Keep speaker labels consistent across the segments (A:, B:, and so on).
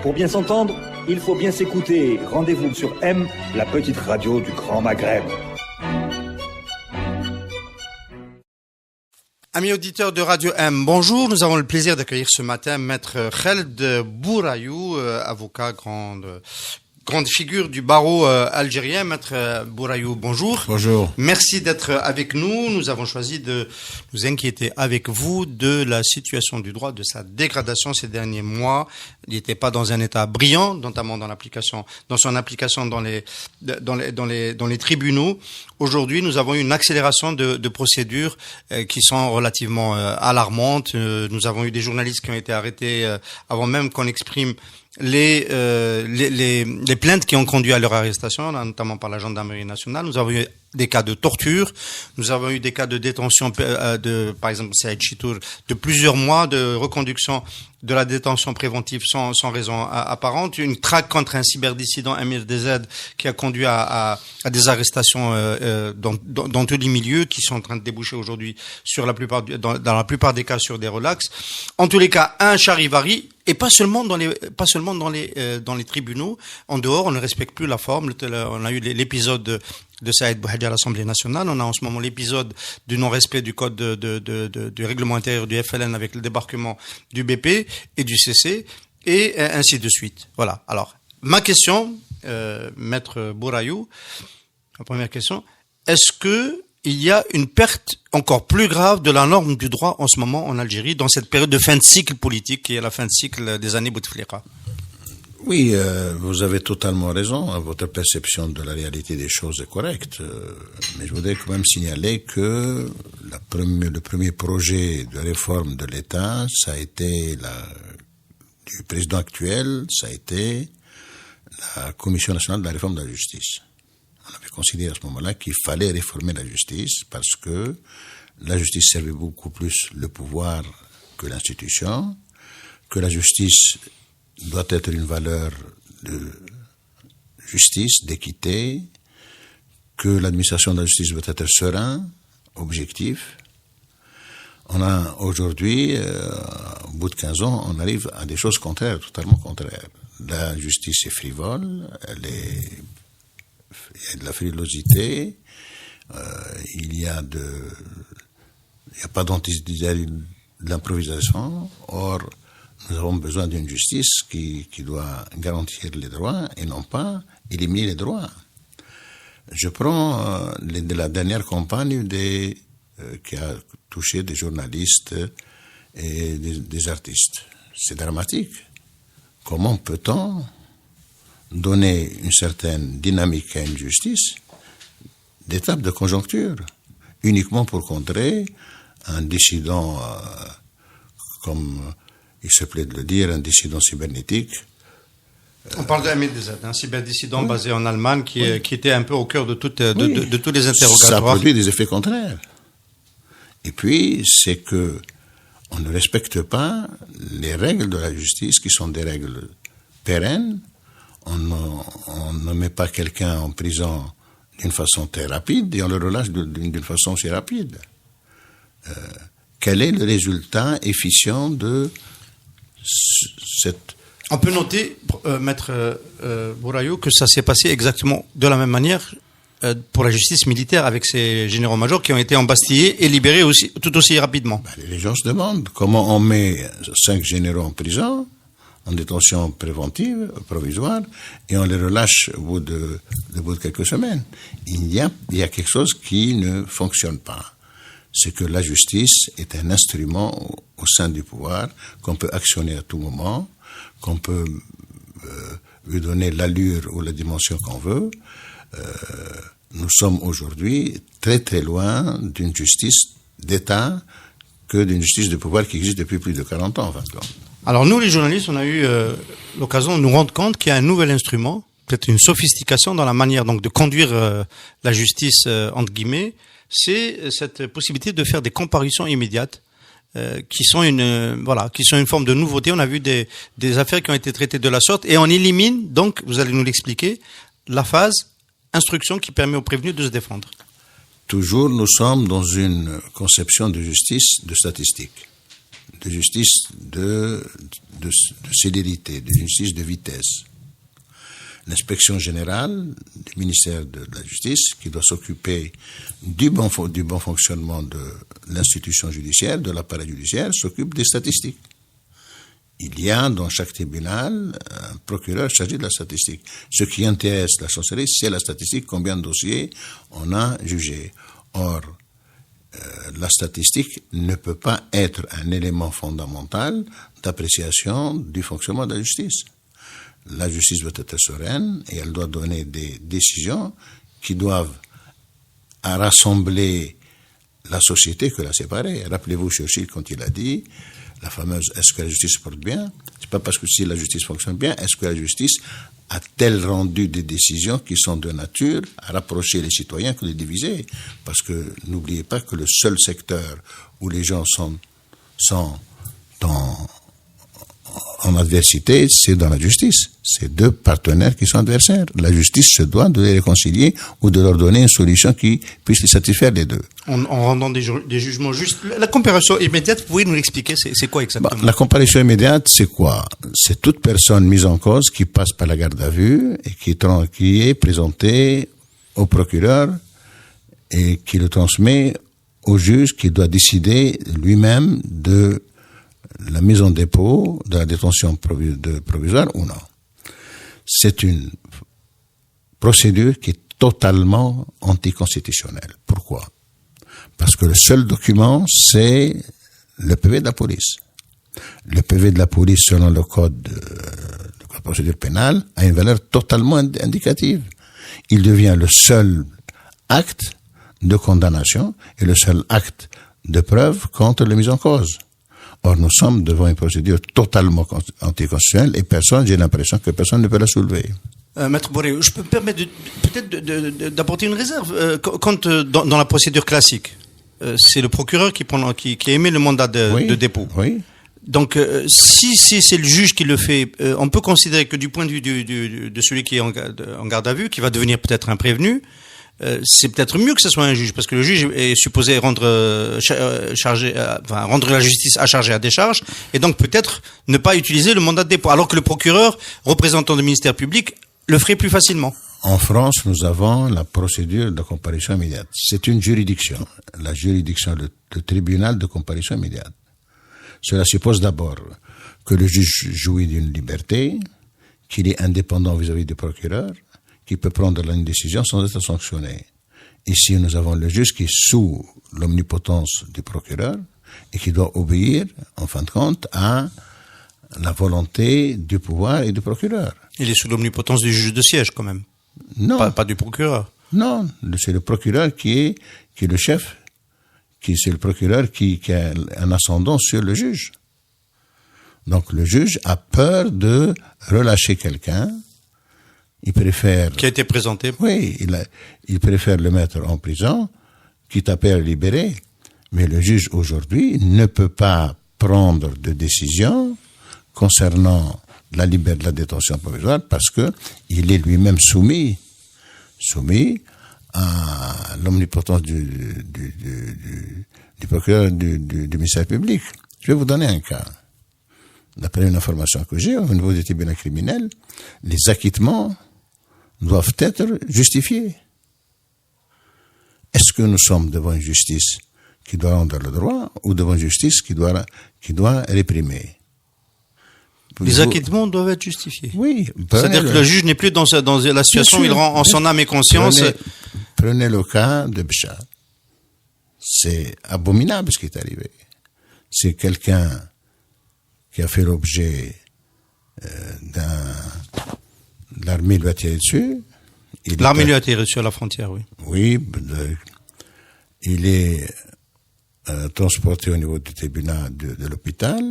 A: Pour bien s'entendre, il faut bien s'écouter. Rendez-vous sur M, la petite radio du Grand Maghreb.
B: Amis auditeurs de Radio M, bonjour. Nous avons le plaisir d'accueillir ce matin Maître Khaled Bourayou, avocat grande figure du barreau algérien. Maître Bourayou, bonjour.
C: Bonjour.
B: Merci d'être avec nous. Nous avons choisi de nous inquiéter avec vous de la situation du droit, de sa dégradation ces derniers mois. Il n'était pas dans un état brillant, notamment dans son application dans les tribunaux. Aujourd'hui, nous avons eu une accélération de procédures qui sont relativement alarmantes. Nous avons eu des journalistes qui ont été arrêtés avant même qu'on exprime les plaintes qui ont conduit à leur arrestation, notamment par la gendarmerie nationale. Nous avons eu des cas de torture, nous avons eu des cas de détention par exemple Saïd Chitour, de plusieurs mois de reconduction de la détention préventive sans raison apparente, une traque contre un cyberdissident Amir DZ qui a conduit à des arrestations dans tous les milieux qui sont en train de déboucher aujourd'hui dans la plupart des cas sur des relax. En tous les cas, un charivari, et pas seulement dans les tribunaux. En dehors, on ne respecte plus la forme. On a eu l'épisode de Saïd Bouhadji à l'Assemblée nationale. On a en ce moment l'épisode du non-respect du code du règlement intérieur du FLN avec le débarquement du BP et du CC, et ainsi de suite. Voilà. Alors, ma question, Maître Bourayou, ma première question, est-ce que il y a une perte encore plus grave de la norme du droit en ce moment en Algérie, dans cette période de fin de cycle politique qui est la fin de cycle des années Bouteflika?
C: Oui, vous avez totalement raison. Votre perception de la réalité des choses est correcte. Mais je voudrais quand même signaler que le premier projet de réforme de l'État, ça a été du président actuel, ça a été la Commission nationale de la réforme de la justice. On avait considéré à ce moment-là qu'il fallait réformer la justice parce que la justice servait beaucoup plus le pouvoir que l'institution, que la justice doit être une valeur de justice, d'équité, que l'administration de la justice doit être sereine, objectif. On a aujourd'hui, au bout de 15 ans, on arrive à des choses contraires, totalement contraires. La justice est frivole, il y a de la frilosité, il y a pas de l'improvisation. Or, nous avons besoin d'une justice qui doit garantir les droits et non pas éliminer les droits. Je prends de la dernière campagne qui a touché des journalistes et des artistes. C'est dramatique. Comment peut-on donner une certaine dynamique à une justice d'étape de conjoncture, uniquement pour contrer un dissident comme il se plaît de le dire, un dissident cybernétique.
B: On parle d'Amir DZ, un cyberdissident basé en Allemagne qui était un peu au cœur de tous les interrogatoires.
C: Ça produit des effets contraires. Et puis, c'est que on ne respecte pas les règles de la justice, qui sont des règles pérennes. On ne met pas quelqu'un en prison d'une façon très rapide et on le relâche d'une façon aussi rapide. Quel est le résultat efficient de cette...
B: On peut noter, Maître Bourayou, que ça s'est passé exactement de la même manière pour la justice militaire avec ces généraux-majors qui ont été embastillés et libérés tout aussi rapidement.
C: Les gens se demandent comment on met 5 généraux en prison, en détention préventive, provisoire, et on les relâche au bout de quelques semaines. Il y a quelque chose qui ne fonctionne pas. C'est que la justice est un instrument au sein du pouvoir qu'on peut actionner à tout moment, qu'on peut lui donner l'allure ou la dimension qu'on veut. Nous sommes aujourd'hui très très loin d'une justice d'État que d'une justice de pouvoir qui existe depuis plus de 40 ans, 20 ans.
B: Alors nous, les journalistes, on a eu l'occasion de nous rendre compte qu'il y a un nouvel instrument, peut-être une sophistication dans la manière donc de conduire la justice entre guillemets. C'est cette possibilité de faire des comparutions immédiates qui sont une forme de nouveauté. On a vu des affaires qui ont été traitées de la sorte et on élimine donc, vous allez nous l'expliquer, la phase instruction qui permet aux prévenus de se défendre.
C: Toujours, nous sommes dans une conception de justice de statistique. de justice de célérité, de justice de vitesse. L'inspection générale du ministère de la Justice, qui doit s'occuper du bon fonctionnement de l'institution judiciaire, de l'appareil judiciaire, s'occupe des statistiques. Il y a dans chaque tribunal un procureur chargé de la statistique. Ce qui intéresse la chancellerie, c'est la statistique, combien de dossiers on a jugés. Or, la statistique ne peut pas être un élément fondamental d'appréciation du fonctionnement de la justice. La justice doit être sereine et elle doit donner des décisions qui doivent rassembler la société que la séparer. Rappelez-vous Churchill quand il a dit la fameuse « est-ce que la justice se porte bien ?» C'est pas parce que si la justice fonctionne bien, est-ce que la justice a-t-elle rendu des décisions qui sont de nature à rapprocher les citoyens que les diviser? Parce que n'oubliez pas que le seul secteur où les gens sont en adversité, c'est dans la justice. C'est deux partenaires qui sont adversaires. La justice se doit de les réconcilier ou de leur donner une solution qui puisse les satisfaire les deux.
B: En rendant des jugements justes. La comparution immédiate, vous pouvez nous l'expliquer, c'est quoi exactement?
C: La comparution immédiate, c'est quoi? C'est toute personne mise en cause qui passe par la garde à vue et qui est présentée au procureur et qui le transmet au juge qui doit décider lui-même de la mise en dépôt, de la détention provisoire ou non. C'est une procédure qui est totalement anticonstitutionnelle. Pourquoi? Parce que le seul document, c'est le PV de la police. Le PV de la police, selon le code de procédure pénale, a une valeur totalement indicative. Il devient le seul acte de condamnation et le seul acte de preuve contre la mise en cause. Or, nous sommes devant une procédure totalement anticonstitutionnelle et j'ai l'impression que personne ne peut la soulever.
B: Maître Boré, je peux me permettre peut-être d'apporter une réserve. Quand dans la procédure classique, c'est le procureur qui émet le mandat de dépôt.
C: Oui.
B: Donc, si c'est le juge qui le fait, on peut considérer que du point de vue de celui qui est en garde à vue, qui va devenir peut-être un prévenu, c'est peut-être mieux que ce soit un juge, parce que le juge est supposé rendre la justice à charge et à décharge, et donc peut-être ne pas utiliser le mandat de dépôt, alors que le procureur, représentant du ministère public, le ferait plus facilement.
C: En France, nous avons la procédure de comparution immédiate. C'est une juridiction, la juridiction, le tribunal de comparution immédiate. Cela suppose d'abord que le juge jouit d'une liberté, qu'il est indépendant vis-à-vis du procureur, qui peut prendre une décision sans être sanctionné. Ici, nous avons le juge qui est sous l'omnipotence du procureur et qui doit obéir, en fin de compte, à la volonté du pouvoir et du procureur.
B: Il est sous l'omnipotence du juge de siège, quand même.
C: Non.
B: Pas du procureur.
C: Non, c'est le procureur qui est le chef, c'est le procureur qui a un ascendant sur le juge. Donc, le juge a peur de relâcher quelqu'un. Il préfère...
B: Qui a été présenté.
C: Oui, il préfère le mettre en prison, quitte à le libérer. Mais le juge, aujourd'hui, ne peut pas prendre de décision concernant la détention provisoire parce que il est lui-même soumis à l'omnipotence du procureur du ministère public. Je vais vous donner un cas. D'après une information que j'ai, au niveau des tribunaux criminels, les acquittements doivent être justifiés. Est-ce que nous sommes devant une justice qui doit rendre le droit ou devant une justice qui doit réprimer?
B: Les acquittements doivent être justifiés.
C: Oui.
B: C'est-à-dire que le juge n'est plus dans la situation où il rend en son âme et conscience.
C: Prenez le cas de Béchar. C'est abominable ce qui est arrivé. C'est quelqu'un qui a fait l'objet l'armée lui a tiré dessus.
B: L'armée lui a tiré dessus à la frontière, oui.
C: Oui, il est transporté au niveau du tribunal de l'hôpital.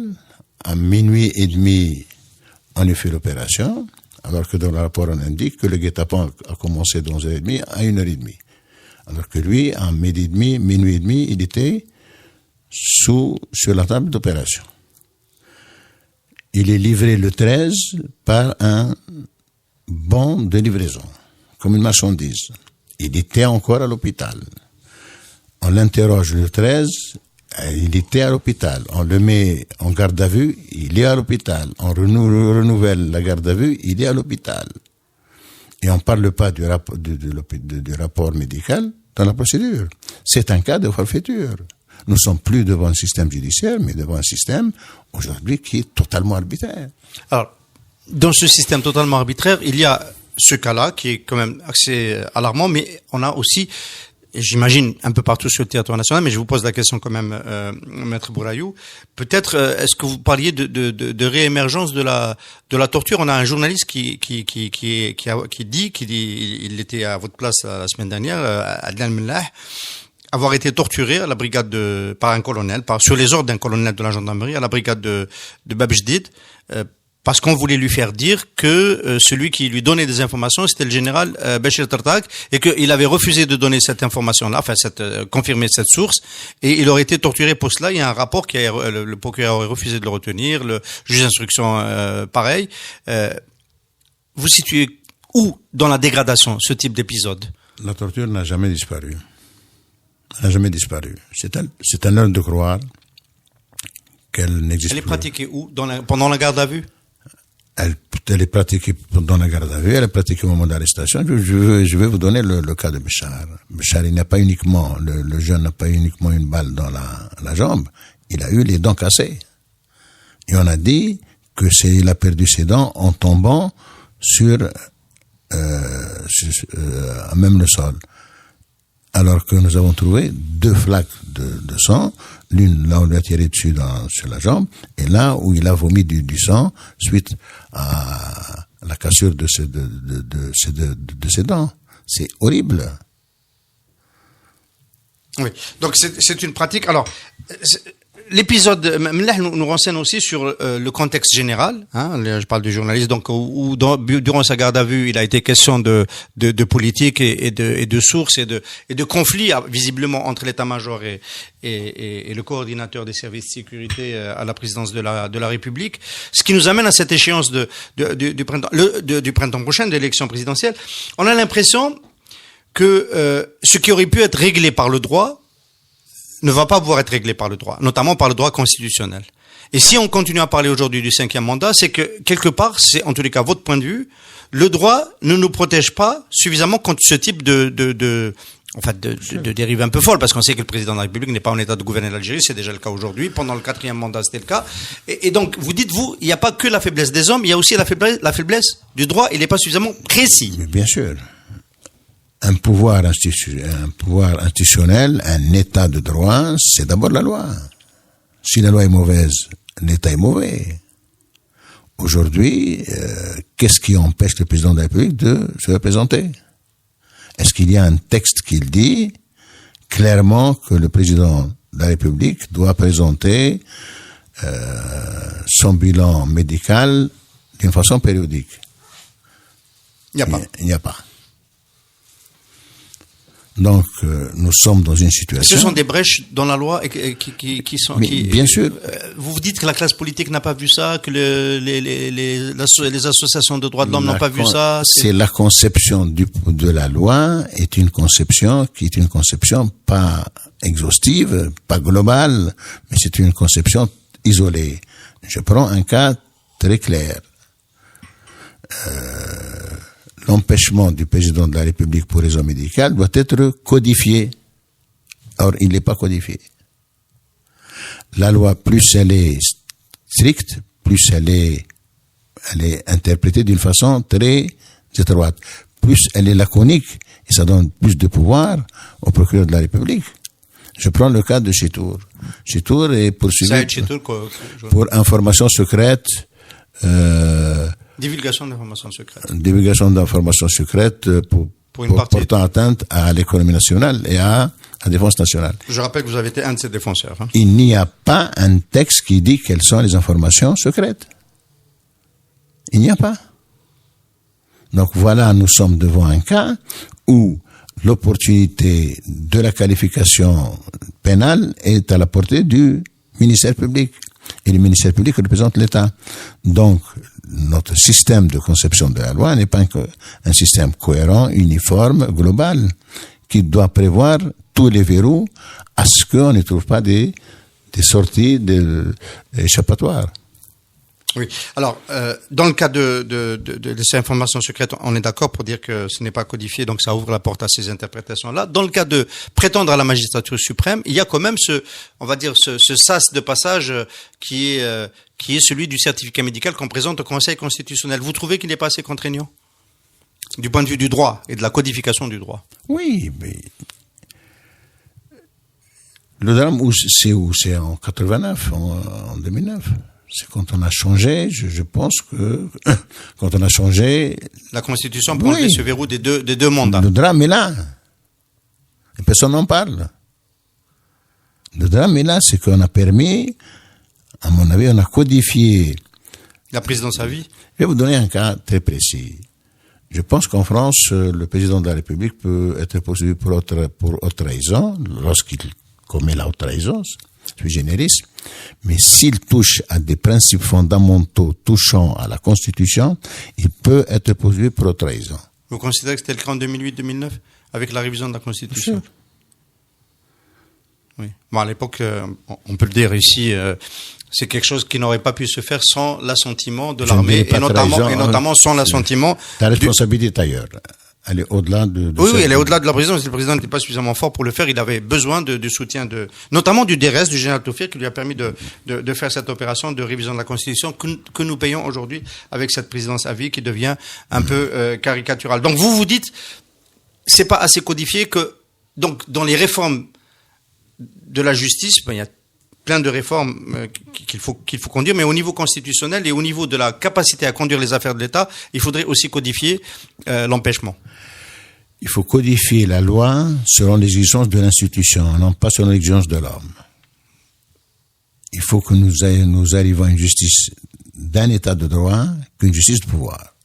C: À 12h30, on lui fait l'opération, alors que dans le rapport, on indique que le guet-apens a commencé de 11h30 à 1h30. Alors que lui, à minuit et demi, il était sur la table d'opération. Il est livré le 13 par un bon de livraison, comme une marchandise. Il était encore à l'hôpital. On l'interroge le 13, il était à l'hôpital. On le met en garde à vue, il est à l'hôpital. On renouvelle la garde à vue, il est à l'hôpital. Et on parle pas du rapport médical dans la procédure. C'est un cas de forfaiture. Nous sommes plus devant un système judiciaire, mais devant un système, aujourd'hui, qui est totalement arbitraire.
B: Alors, dans ce système totalement arbitraire, il y a ce cas-là qui est quand même assez alarmant, mais on a aussi, j'imagine, un peu partout sur le territoire national, mais je vous pose la question quand même, Maître Bourayou. Peut-être, est-ce que vous parliez de réémergence de la torture? On a un journaliste qui dit, il était à votre place la semaine dernière, Adnan Mellah, avoir été torturé à la brigade par un colonel, sur les ordres d'un colonel de la gendarmerie, à la brigade de Bab Jdid, parce qu'on voulait lui faire dire que celui qui lui donnait des informations, c'était le général Bachir Tartak, et qu'il avait refusé de donner cette information-là, confirmer cette source, et il aurait été torturé pour cela. Il y a un rapport le procureur aurait refusé de le retenir, le juge d'instruction pareil. Vous situez où dans la dégradation ce type d'épisode?
C: La torture n'a jamais disparu. N'a jamais disparu. C'est un erreur de croire qu'elle n'existe plus.
B: Elle est pratiquée où? Pendant la garde à vue?
C: Elle est pratiquée pendant la garde à vue, elle est pratiquée au moment d'arrestation. Je vais vous donner le cas de Béchar. Béchar, il n'a pas uniquement, le jeune n'a pas uniquement une balle dans la jambe, il a eu les dents cassées. Et on a dit il a perdu ses dents en tombant à même le sol. Alors que nous avons trouvé 2 flaques de sang, l'une là où il a tiré dessus sur la jambe, et là où il a vomi du sang suite à la cassure de ses dents. C'est horrible.
B: Oui, donc c'est une pratique. Alors, l'épisode Mellah nous renseigne aussi sur le contexte général. Je parle du journaliste, donc où durant sa garde à vue, il a été question de politique et de sources et de conflits visiblement entre l'état-major et le coordinateur des services de sécurité à la présidence de la République. Ce qui nous amène à cette échéance du printemps prochain, de l'élection présidentielle. On a l'impression que ce qui aurait pu être réglé par le droit ne va pas pouvoir être réglé par le droit, notamment par le droit constitutionnel. Et si on continue à parler aujourd'hui du 5e mandat, c'est que, quelque part, c'est en tous les cas votre point de vue, le droit ne nous protège pas suffisamment contre ce type de dérive un peu folle, parce qu'on sait que le président de la République n'est pas en état de gouverner l'Algérie, c'est déjà le cas aujourd'hui. Pendant le 4e mandat, c'était le cas. Et donc, vous dites, il n'y a pas que la faiblesse des hommes, il y a aussi la faiblesse du droit, il n'est pas suffisamment précis.
C: Mais bien sûr. Un pouvoir institutionnel, un état de droit, c'est d'abord la loi. Si la loi est mauvaise, l'état est mauvais. Aujourd'hui, qu'est-ce qui empêche le président de la République de se représenter? Est-ce qu'il y a un texte qui dit clairement que le président de la République doit présenter son bilan médical d'une façon périodique?
B: Il
C: n'y a pas. Donc, nous sommes dans une situation...
B: Ce sont des brèches dans la loi qui sont...
C: bien sûr.
B: Vous vous dites que la classe politique n'a pas vu ça, que les associations de droits de l'homme n'ont pas vu ça.
C: C'est la conception de la loi est une conception qui est une conception pas exhaustive, pas globale, mais c'est une conception isolée. Je prends un cas très clair. L'empêchement du président de la République pour raison médicale doit être codifié. Or, il n'est pas codifié. La loi, plus elle est stricte, plus elle est interprétée d'une façon très étroite. Plus elle est laconique, et ça donne plus de pouvoir au procureur de la République. Je prends le cas de Chitour. Chitour est poursuivi pour information secrète,
B: divulgation d'informations secrètes.
C: Divulgation d'informations secrètes portant atteinte à l'économie nationale et à la défense nationale.
B: Je rappelle que vous avez été un de ces défenseurs.
C: Il n'y a pas un texte qui dit quelles sont les informations secrètes. Il n'y a pas. Donc voilà, nous sommes devant un cas où l'opportunité de la qualification pénale est à la portée du ministère public. Et le ministère public représente l'État. Donc, notre système de conception de la loi n'est pas un système cohérent, uniforme, global, qui doit prévoir tous les verrous à ce qu'on ne trouve pas des sorties échappatoires.
B: Oui. Alors, dans le cas de ces informations secrètes, on est d'accord pour dire que ce n'est pas codifié, donc ça ouvre la porte à ces interprétations-là. Dans le cas de prétendre à la magistrature suprême, il y a quand même ce sas de passage qui est celui du certificat médical qu'on présente au Conseil constitutionnel. Vous trouvez qu'il n'est pas assez contraignant du point de vue du droit et de la codification du droit?
C: Oui, mais le drame, c'est en 89, en 2009. C'est quand on a changé, je pense que quand on a changé...
B: La Constitution pour enlever ce verrou des deux mandats.
C: Le drame est là. Et personne n'en parle. Le drame est là, c'est qu'on a permis, à mon avis, on a codifié...
B: La présidence à vie.
C: Je vais vous donner un cas très précis. Je pense qu'en France, le président de la République peut être poursuivi pour haute trahison, lorsqu'il commet la haute trahison, sui generis, mais s'il touche à des principes fondamentaux touchant à la Constitution, il peut être poursuivi pour haute trahison.
B: Vous considérez que c'était le cas en 2008-2009, avec la révision de la Constitution? Oui. Bon, à l'époque, on peut le dire ici, c'est quelque chose qui n'aurait pas pu se faire sans l'assentiment de l'armée, et notamment sans l'assentiment...
C: La responsabilité ailleurs. Elle est au-delà
B: Oui, elle est au-delà de la présidence. Si le président n'était pas suffisamment fort pour le faire, il avait besoin du soutien notamment du DRS, du général Taufir, qui lui a permis de faire cette opération de révision de la Constitution que nous payons aujourd'hui avec cette présidence à vie qui devient un peu caricaturale. Donc vous dites, c'est pas assez codifié donc dans les réformes de la justice, il y a plein de réformes qu'il faut conduire, mais au niveau constitutionnel et au niveau de la capacité à conduire les affaires de l'État, il faudrait aussi codifier l'empêchement.
C: Il faut codifier la loi selon les exigences de l'institution, non pas selon les exigences de l'homme. Il faut que nous arrivions à une justice d'un État de droit qu'une justice de pouvoir.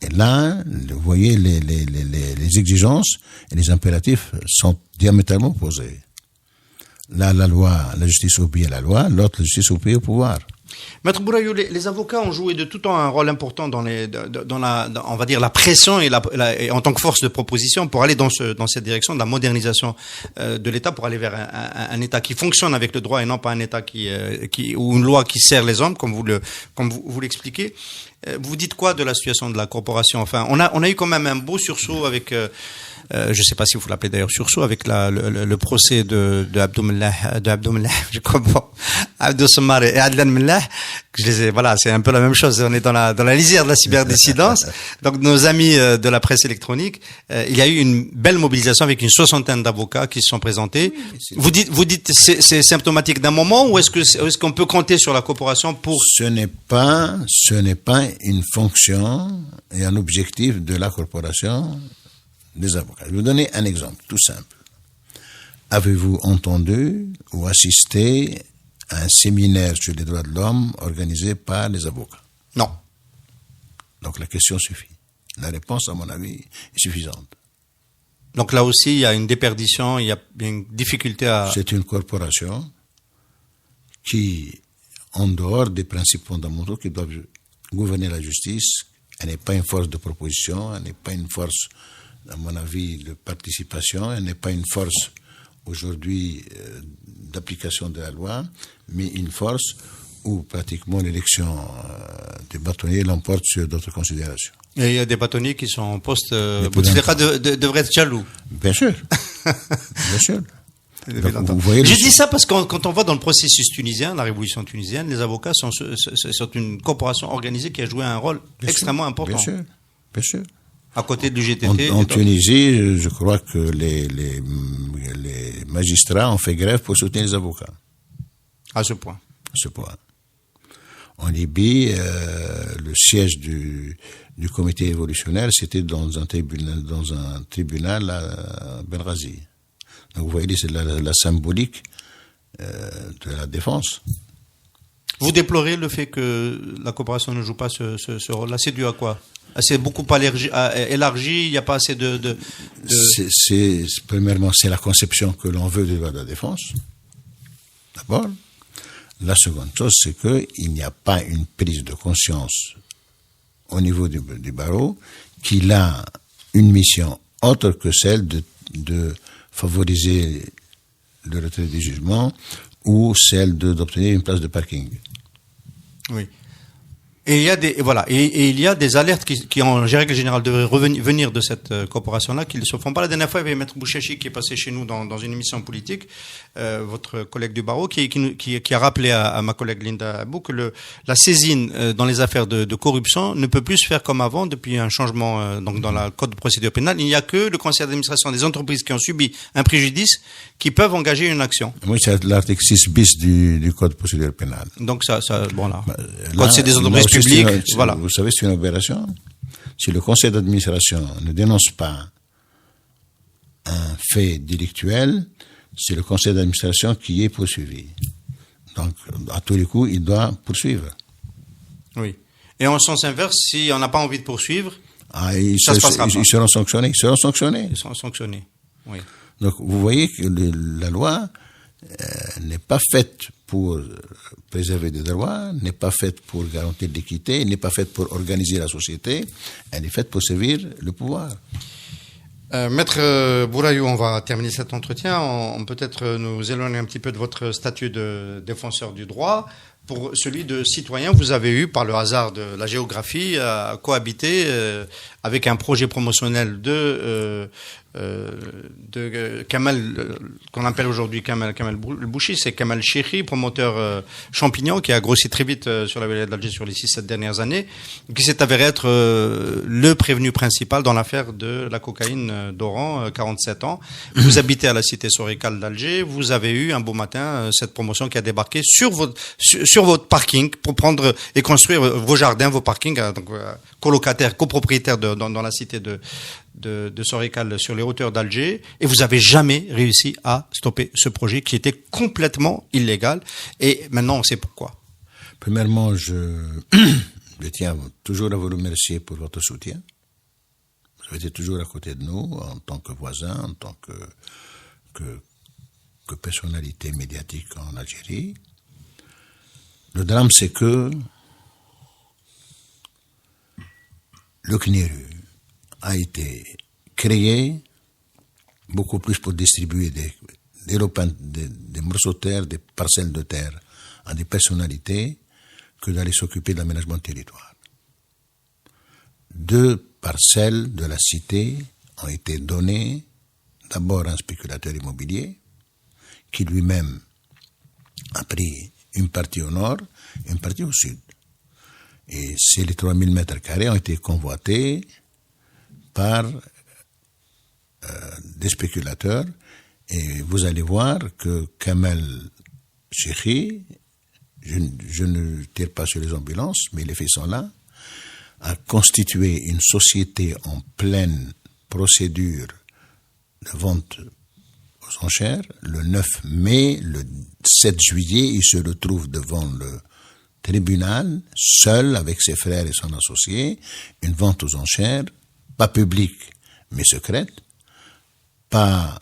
C: Et là, vous voyez, les exigences et les impératifs sont diamétralement opposés. Là, la justice obéit à la loi, l'autre, la justice obéit au pouvoir.
B: Maître Bourayou, les avocats ont joué de tout temps un rôle important dans on va dire, la pression et en tant que force de proposition pour aller dans cette direction de la modernisation de l'État, pour aller vers un État qui fonctionne avec le droit et non pas un État ou une loi qui sert les hommes, comme vous l'expliquez. Vous dites quoi de la situation de la corporation? Enfin, on a eu quand même un beau sursaut avec, je ne sais pas si vous l'appelez d'ailleurs sursaut, avec le procès de Abdoumellah, je crois pas, Abdou Sommar et Adlan Mellah. Voilà, c'est un peu la même chose. On est dans la lisière de la cyberdissidence. Donc, nos amis de la presse électronique, il y a eu une belle mobilisation avec une 60aine d'avocats qui se sont présentés. Oui, vous dites, c'est symptomatique d'un moment, ou est-ce qu'on peut compter sur la corporation pour...
C: Ce n'est pas une fonction et un objectif de la corporation des avocats. Je vais vous donner un exemple tout simple. Avez-vous entendu ou assisté à un séminaire sur les droits de l'homme organisé par les avocats?
B: Non.
C: Donc la question suffit. La réponse, à mon avis, est suffisante.
B: Donc là aussi, il y a une déperdition, il y a une difficulté à...
C: C'est une corporation qui, en dehors des principes fondamentaux qui doivent gouverner la justice, elle n'est pas une force de proposition, elle n'est pas une force, à mon avis, de participation, elle n'est pas une force aujourd'hui d'application de la loi, mais une force où pratiquement l'élection des bâtonniers l'emporte sur d'autres considérations.
B: Et il y a des bâtonniers qui sont en poste. Bouteflika devrait être jaloux.
C: Bien sûr. Bien sûr.
B: Donc, je dis ça parce que quand on voit dans le processus tunisien, la révolution tunisienne, les avocats sont une corporation organisée qui a joué un rôle extrêmement important.
C: Bien sûr. Bien sûr.
B: À côté du GTT.
C: En Tunisie, je crois que les magistrats ont fait grève pour soutenir les avocats.
B: À ce point.
C: À ce point. En Libye, le siège du comité évolutionnaire, c'était dans un tribunal à Benghazi. Donc vous voyez, c'est la symbolique de la défense.
B: Vous déplorez le fait que la coopération ne joue pas ce rôle-là. C'est dû à quoi? C'est beaucoup élargi, il n'y a pas assez de...
C: Premièrement, c'est la conception que l'on veut du droit de la défense. D'abord. La seconde chose, c'est qu'il n'y a pas une prise de conscience au niveau du barreau qu'il a une mission autre que celle de favoriser le retrait des jugements ou celle d'obtenir une place de parking.
B: Oui. Et il y a il y a des alertes qui en règle générale devraient venir de cette corporation-là, qui ne se font pas. La dernière fois, il y avait Maître Bouchachi qui est passé chez nous dans une émission politique, votre collègue du barreau, qui a rappelé à ma collègue Linda Abou que la saisine dans les affaires de corruption ne peut plus se faire comme avant depuis un changement donc dans le code de procédure pénale. Il n'y a que le conseil d'administration des entreprises qui ont subi un préjudice qui peuvent engager une action.
C: Oui, c'est l'article 6 bis du code de procédure pénale.
B: Donc ça bon là.
C: Quand
B: c'est des entreprises publiques, voilà.
C: Vous savez, c'est une opération. Si le conseil d'administration ne dénonce pas un fait délictuel, c'est le conseil d'administration qui est poursuivi. Donc, à tous les coups, il doit poursuivre.
B: Oui. Et en sens inverse, si on n'a pas envie de poursuivre,
C: ils seront sanctionnés. Ils seront sanctionnés.
B: Oui.
C: Donc, vous voyez que la loi n'est pas faite pour préserver des droits, n'est pas faite pour garantir l'équité, n'est pas faite pour organiser la société, elle est faite pour servir le pouvoir.
B: Maître Bourayou, on va terminer cet entretien. On peut-être nous éloigner un petit peu de votre statut de défenseur du droit. Pour celui de citoyen, vous avez eu, par le hasard de la géographie, à cohabiter avec un projet promotionnel de Kamal, qu'on appelle aujourd'hui Kamal Bouchi, c'est Kamal Chekhi, promoteur champignon, qui a grossi très vite sur la vallée d'Alger sur les 6-7 dernières années, qui s'est avéré être le prévenu principal dans l'affaire de la cocaïne d'Oran, 47 ans. Vous habitez à la cité Sorécal d'Alger, vous avez eu un beau matin cette promotion qui a débarqué sur votre parking pour prendre et construire vos jardins, vos parkings, donc colocataires, copropriétaires dans la cité de Sorécal sur les hauteurs d'Alger, et vous avez jamais réussi à stopper ce projet qui était complètement illégal, et maintenant on sait pourquoi.
C: Premièrement, je tiens toujours à vous remercier pour votre soutien. Vous avez été toujours à côté de nous en tant que voisin, en tant que personnalité médiatique en Algérie. Le drame, c'est que le CNIRU a été créé beaucoup plus pour distribuer des morceaux de terre, des parcelles de terre à des personnalités que d'aller s'occuper de l'aménagement de territoire. 2 parcelles de la cité ont été données d'abord à un spéculateur immobilier qui lui-même a pris une partie au nord et une partie au sud. Et les 3000 mètres carrés ont été convoités par des spéculateurs, et vous allez voir que Kamal Chekhi, je ne tire pas sur les ambulances, mais les faits sont là, a constitué une société en pleine procédure de vente aux enchères. Le 9 mai, le 7 juillet, il se retrouve devant le tribunal, seul avec ses frères et son associé, une vente aux enchères, pas publique, mais secrète, pas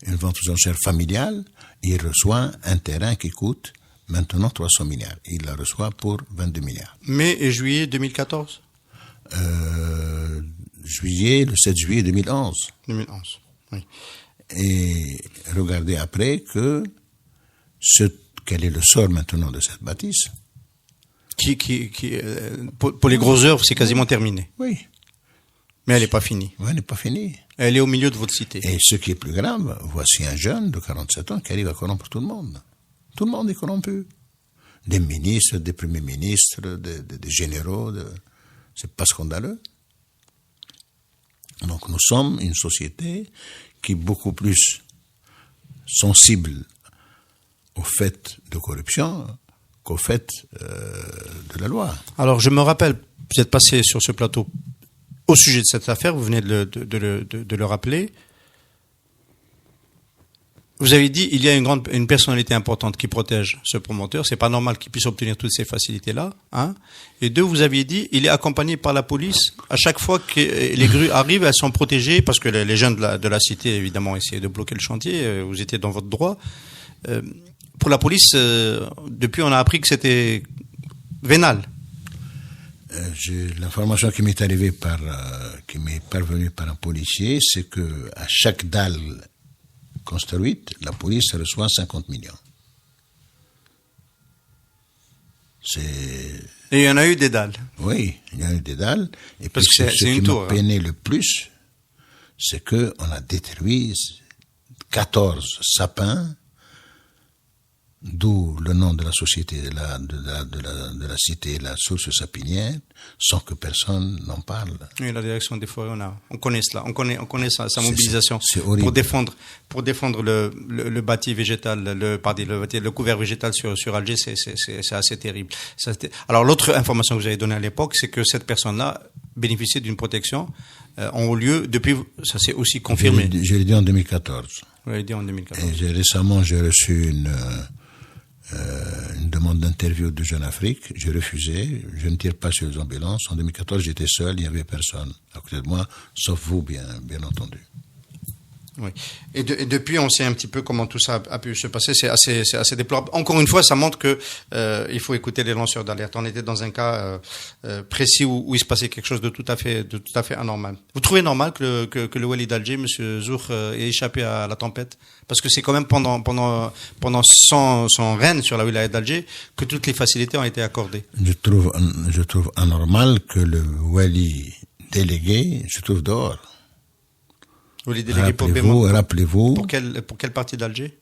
C: une vente aux enchères familiale. Il reçoit un terrain qui coûte maintenant 300 milliards. Il la reçoit pour 22 milliards.
B: Mai et juillet 2014
C: Le 7 juillet 2011.
B: 2011, oui.
C: Et regardez après quel est le sort maintenant de cette bâtisse.
B: Pour les gros œuvres, c'est quasiment terminé.
C: Oui.
B: Mais elle n'est pas finie.
C: Oui, elle n'est pas finie.
B: Elle est au milieu de votre cité.
C: Et ce qui est plus grave, voici un jeune de 47 ans qui arrive à corrompre tout le monde. Tout le monde est corrompu. Des ministres, des premiers ministres, des généraux. C'est pas scandaleux. Donc nous sommes une société qui est beaucoup plus sensible au fait de corruption qu'au fait de la loi.
B: Alors je me rappelle, vous êtes passé sur ce plateau au sujet de cette affaire, vous venez de le rappeler. Vous avez dit il y a une personnalité importante qui protège ce promoteur. C'est pas normal qu'il puisse obtenir toutes ces facilités-là. Hein. Et 2, vous aviez dit il est accompagné par la police. À chaque fois que les grues arrivent, elles sont protégées parce que les jeunes de la cité, évidemment, essayaient de bloquer le chantier. Vous étiez dans votre droit. Pour la police, depuis, on a appris que c'était vénal.
C: L'information qui m'est arrivée qui m'est parvenue par un policier, c'est que à chaque dalle construite, la police reçoit 50 millions.
B: Et il y en a eu des dalles.
C: Oui, il y a eu des dalles. Et
B: parce
C: puis
B: que
C: ce qui m'a peiné le plus, c'est qu'on a détruit 14 sapins, d'où le nom de la société, de la cité, la source sapinière, sans que personne n'en parle.
B: Oui, la direction des forêts, on connaît cela, on connaît sa mobilisation
C: c'est horrible.
B: pour défendre le bâti végétal, le couvert végétal sur Alger, c'est assez terrible. Alors l'autre information que vous avez donnée à l'époque, c'est que cette personne-là bénéficiait d'une protection en haut lieu. Depuis, ça s'est aussi confirmé.
C: Je l'ai dit en 2014.
B: Vous l'avez dit en 2014.
C: Et récemment, j'ai reçu une demande d'interview de Jeune Afrique. J'ai refusé. Je ne tire pas sur les ambulances. En 2014, j'étais seul, il n'y avait personne à côté de moi, sauf vous, bien entendu.
B: Oui. Et depuis, on sait un petit peu comment tout ça a pu se passer. C'est assez déplorable. Encore une fois, ça montre que il faut écouter les lanceurs d'alerte. On était dans un cas précis où il se passait quelque chose de tout à fait anormal. Vous trouvez normal que le Wali d'Alger, Monsieur Zour, ait échappé à la tempête? Parce que c'est quand même pendant son règne sur la wilaya d'Alger que toutes les facilités ont été accordées.
C: Je trouve anormal que le Wali délégué se trouve dehors.
B: Vous les délégués
C: rappelez-vous.
B: Pour quelle partie d'Alger?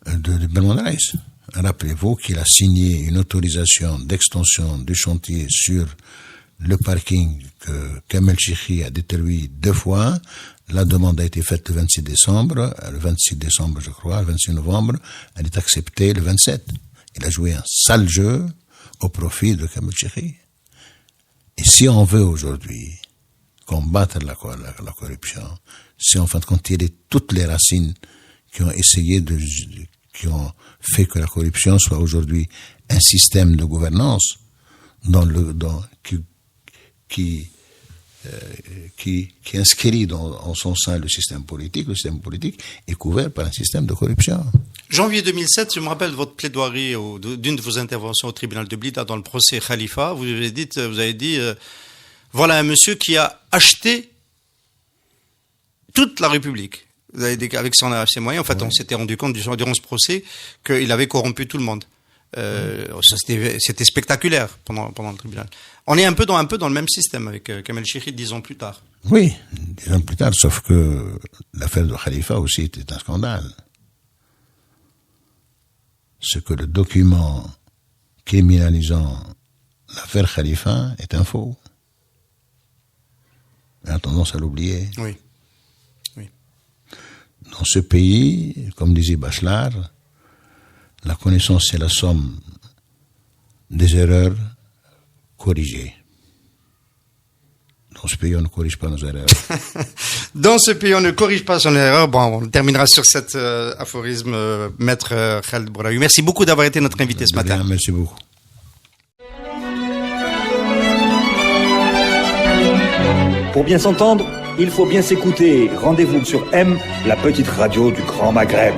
C: De Belmondraïs. Rappelez-vous qu'il a signé une autorisation d'extension du chantier sur le parking que Kamel Chikhi a détruit 2 fois. La demande a été faite le 26 décembre, je crois, le 26 novembre. Elle est acceptée le 27. Il a joué un sale jeu au profit de Kamel Chikhi. Et si on veut aujourd'hui combattre la corruption, si en fin de compte tirer toutes les racines qui ont fait que la corruption soit aujourd'hui un système de gouvernance qui inscrit en son sein le système politique est couvert par un système de corruption.
B: Janvier 2007, je me rappelle votre plaidoirie d'une de vos interventions au tribunal de Blida dans le procès Khalifa. Vous avez dit voilà un monsieur qui a acheté toute la République. Vous avez dit qu'avec ses moyens, en fait, on s'était rendu compte durant ce procès qu'il avait corrompu tout le monde. C'était spectaculaire pendant le tribunal. On est un peu dans le même système avec Kamel Chikhi 10 ans plus tard.
C: Oui, 10 ans plus tard, sauf que l'affaire de Khalifa aussi était un scandale. Ce que le document criminalisant l'affaire Khalifa est un faux. On a tendance à l'oublier.
B: Oui.
C: Dans ce pays, comme disait Bachelard, la connaissance c'est la somme des erreurs corrigées. Dans ce pays, on ne corrige pas nos erreurs.
B: Dans ce pays, on ne corrige pas son erreur. Bon, on terminera sur cet aphorisme, Maître Khaled Bouraoui. Merci beaucoup d'avoir été notre invité ce matin.
C: Bien, merci beaucoup.
A: Pour bien s'entendre, il faut bien s'écouter. Rendez-vous sur M, la petite radio du Grand Maghreb.